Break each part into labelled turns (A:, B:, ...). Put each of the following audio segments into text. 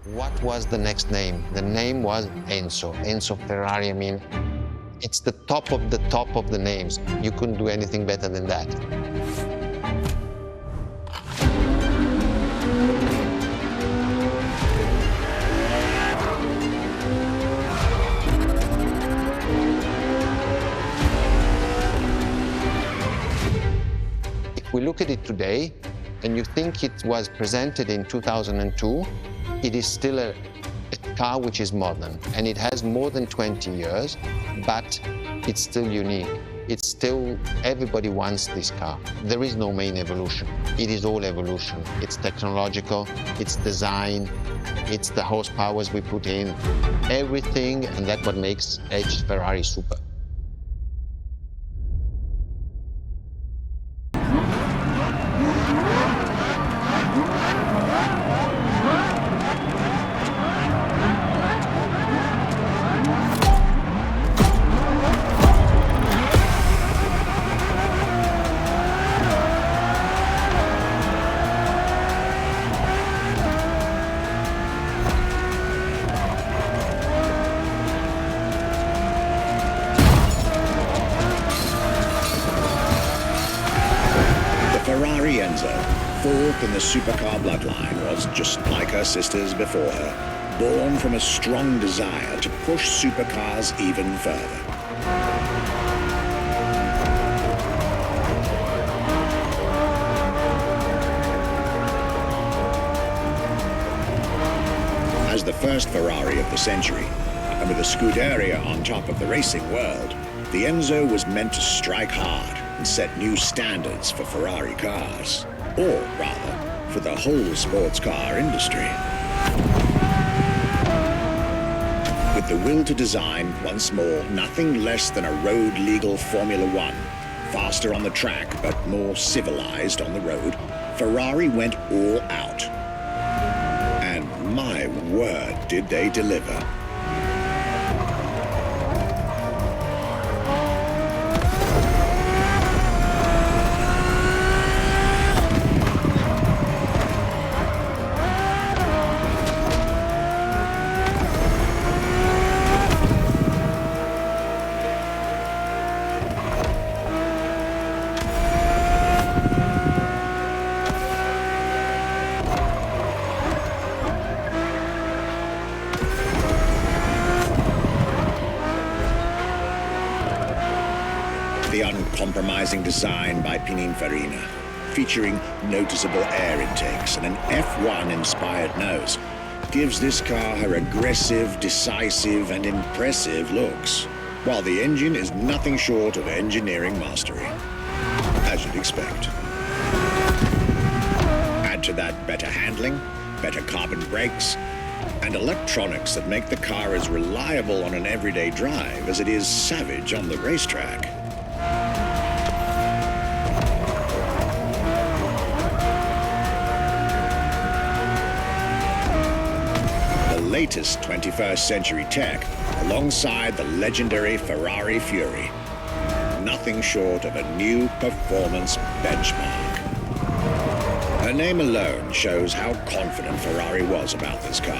A: What was the next name? The name was Enzo. Enzo Ferrari, I mean, it's the top of the names. You couldn't do anything better than that. If we look at it today, and you think it was presented in 2002, it is still a car which is modern, and it has more than 20 years, but it's still unique. It's still, everybody wants this car. There is no main evolution. It is all evolution. It's technological, it's design, it's the horsepowers we put in, everything, and that's what makes Edge Ferrari super.
B: Ferrari Enzo, fourth in the supercar bloodline, was just like her sisters before her, born from a strong desire to push supercars even further. As the first Ferrari of the century, and with a Scuderia on top of the racing world, the Enzo was meant to strike hard and set new standards for Ferrari cars, or rather, for the whole sports car industry. With the will to design, once more, nothing less than a road-legal Formula One, faster on the track but more civilized on the road, Ferrari went all out. And my word, did they deliver. The uncompromising design by Pininfarina, featuring noticeable air intakes and an F1-inspired nose, gives this car her aggressive, decisive, and impressive looks, while the engine is nothing short of engineering mastery, as you'd expect. Add to that better handling, better carbon brakes, and electronics that make the car as reliable on an everyday drive as it is savage on the racetrack. Latest 21st century tech alongside the legendary Ferrari Fury. Nothing short of a new performance benchmark. Her name alone shows how confident Ferrari was about this car.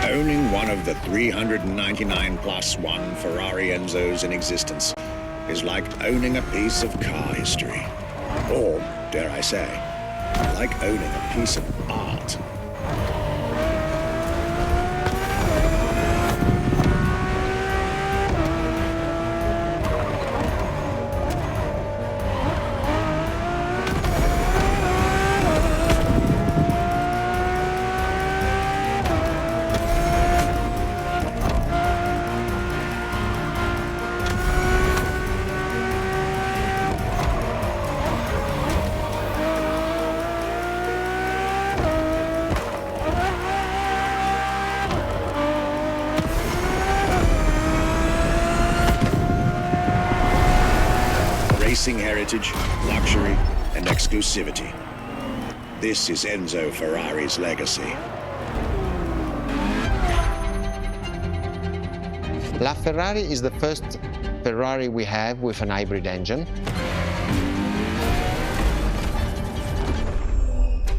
B: Owning one of the 399 plus one Ferrari Enzos in existence is like owning a piece of car history. Or, dare I say, like owning a piece of art. Racing heritage, luxury, and exclusivity. This is Enzo Ferrari's legacy.
A: La Ferrari is the first Ferrari we have with an hybrid engine.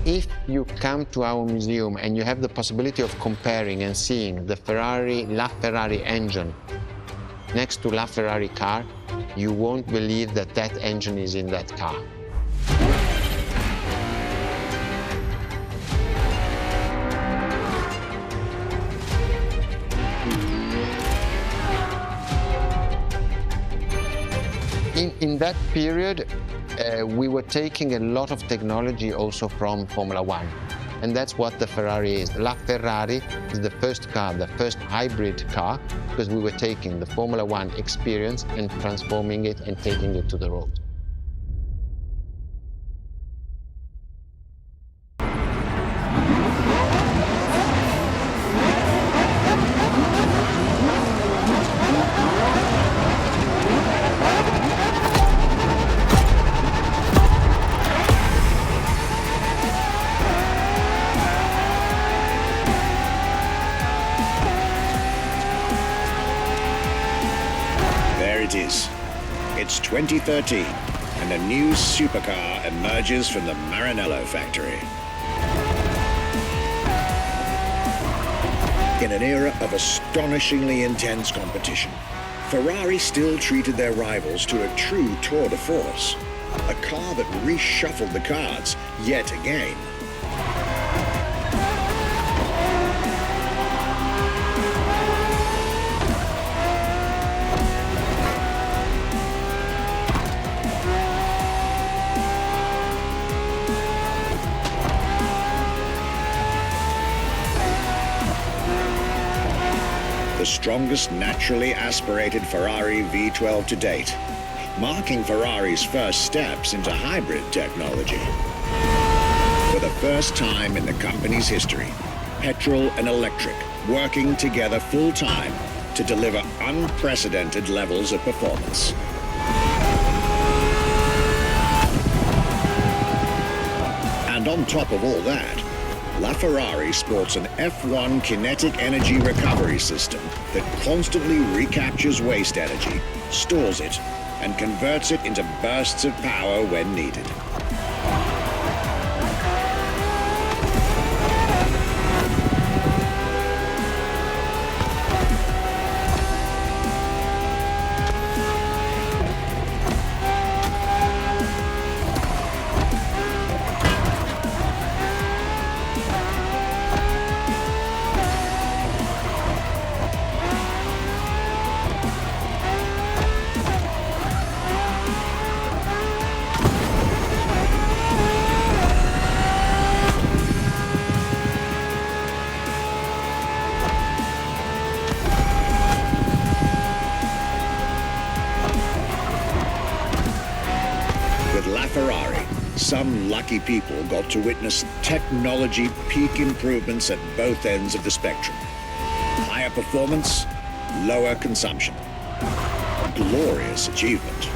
A: If you come to our museum and you have the possibility of comparing and seeing the La Ferrari engine next to La Ferrari car, you won't believe that that engine is in that car. In that period, we were taking a lot of technology also from Formula One. And that's what the Ferrari is. La Ferrari is the first car, the first hybrid car, because we were taking the Formula One experience and transforming it and taking it to the road.
B: It is. It's 2013, and a new supercar emerges from the Maranello factory. In an era of astonishingly intense competition, Ferrari still treated their rivals to a true tour de force, a car that reshuffled the cards yet again. The strongest naturally aspirated Ferrari V12 to date, marking Ferrari's first steps into hybrid technology. For the first time in the company's history, petrol and electric working together full-time to deliver unprecedented levels of performance. And on top of all that, LaFerrari sports an F1 kinetic energy recovery system that constantly recaptures waste energy, stores it, and converts it into bursts of power when needed. Ferrari, some lucky people got to witness technology peak improvements at both ends of the spectrum. Higher performance, lower consumption. A glorious achievement.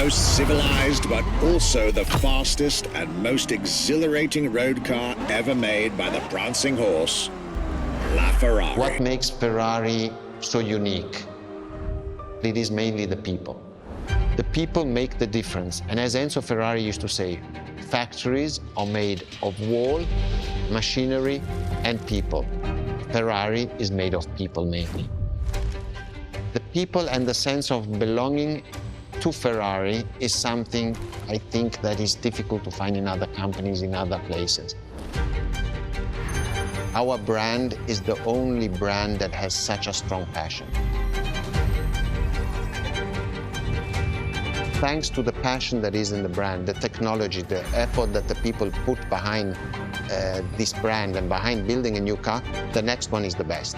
B: Most civilized, but also the fastest and most exhilarating road car ever made by the prancing horse, LaFerrari.
A: What makes Ferrari so unique? It is mainly the people. The people make the difference. And as Enzo Ferrari used to say, factories are made of wall, machinery, and people. Ferrari is made of people mainly. The people and the sense of belonging to Ferrari is something I think that is difficult to find in other companies, in other places. Our brand is the only brand that has such a strong passion. Thanks to the passion that is in the brand, the technology, the effort that the people put behind this brand and behind building a new car, the next one is the best.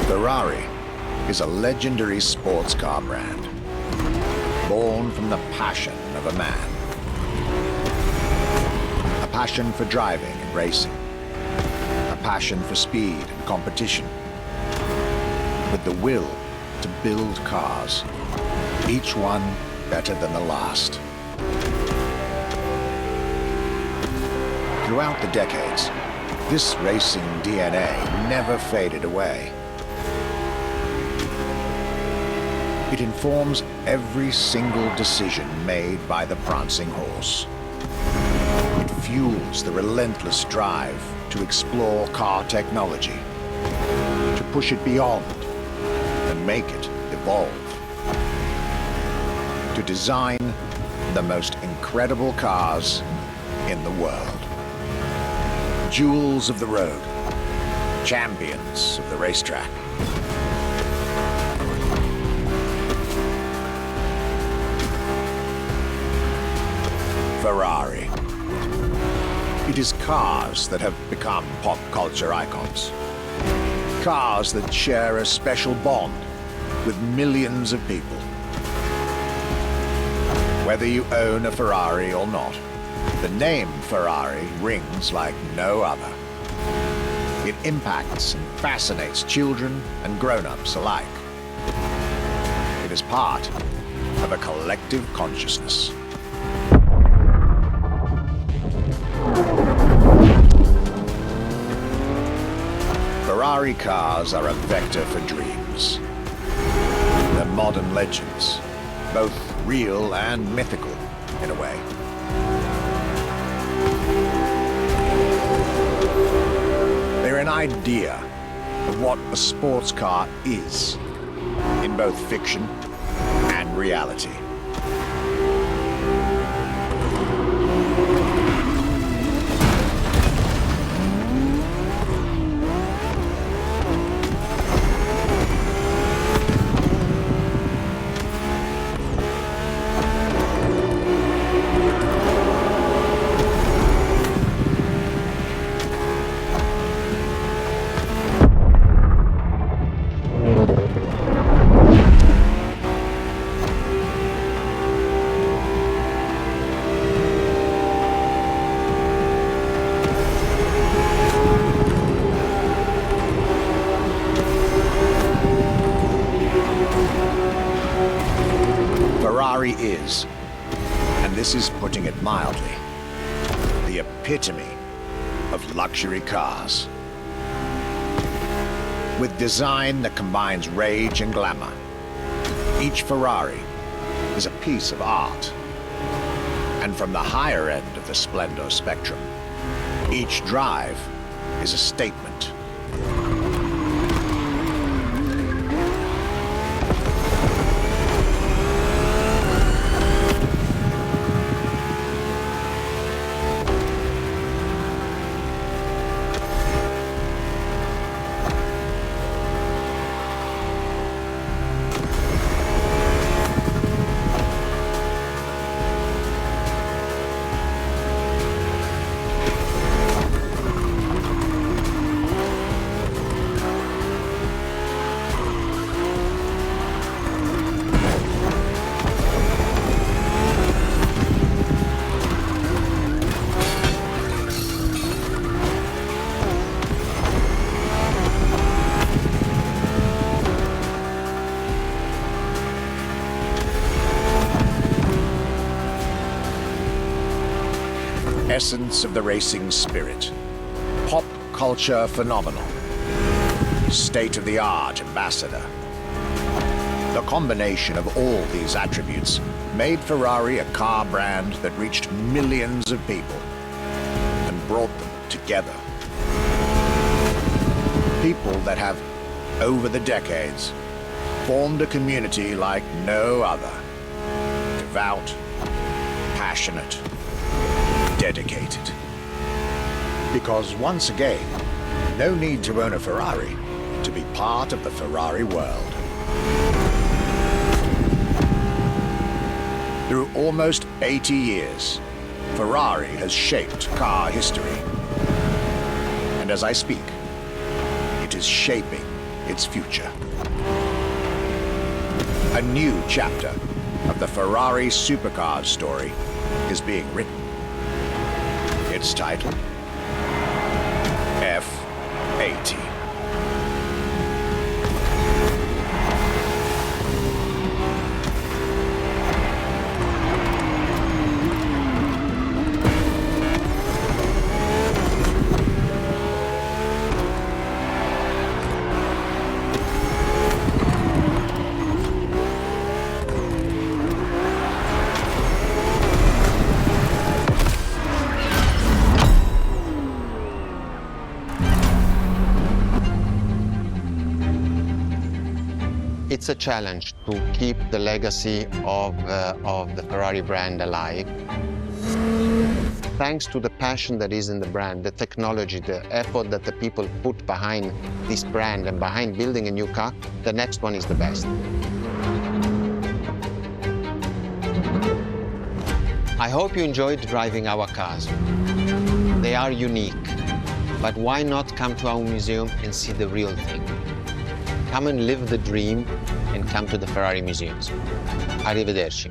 B: Ferrari is a legendary sports car brand, born from the passion of a man. A passion for driving and racing, a passion for speed and competition, with the will to build cars, each one better than the last. Throughout the decades, this racing DNA never faded away. It informs every single decision made by the prancing horse. It fuels the relentless drive to explore car technology, to push it beyond and make it evolve, to design the most incredible cars in the world. Jewels of the road, champions of the racetrack. Ferrari. It is cars that have become pop culture icons. Cars that share a special bond with millions of people. Whether you own a Ferrari or not, the name Ferrari rings like no other. It impacts and fascinates children and grown-ups alike. It is part of a collective consciousness. Ferrari cars are a vector for dreams. They're modern legends, both real and mythical in a way. They're an idea of what a sports car is, in both fiction and reality. Ferrari is, and this is putting it mildly, the epitome of luxury cars. With design that combines rage and glamour, each Ferrari is a piece of art. And from the higher end of the splendor spectrum, each drive is a statement. essence of the racing spirit, pop culture phenomenal, state-of-the-art ambassador. The combination of all these attributes made Ferrari a car brand that reached millions of people and brought them together. People that have, over the decades, formed a community like no other. Devout, passionate, dedicated. Because once again, no need to own a Ferrari to be part of the Ferrari world. Through almost 80 years, Ferrari has shaped car history. And as I speak, it is shaping its future. A new chapter of the Ferrari Supercars story is being written. Its title, F80.
A: It's a challenge to keep the legacy of the Ferrari brand alive. Thanks to the passion that is in the brand, the technology, the effort that the people put behind this brand and behind building a new car, the next one is the best. I hope you enjoyed driving our cars. They are unique, but why not come to our museum and see the real thing? Come and live the dream and come to the Ferrari museums. Arrivederci.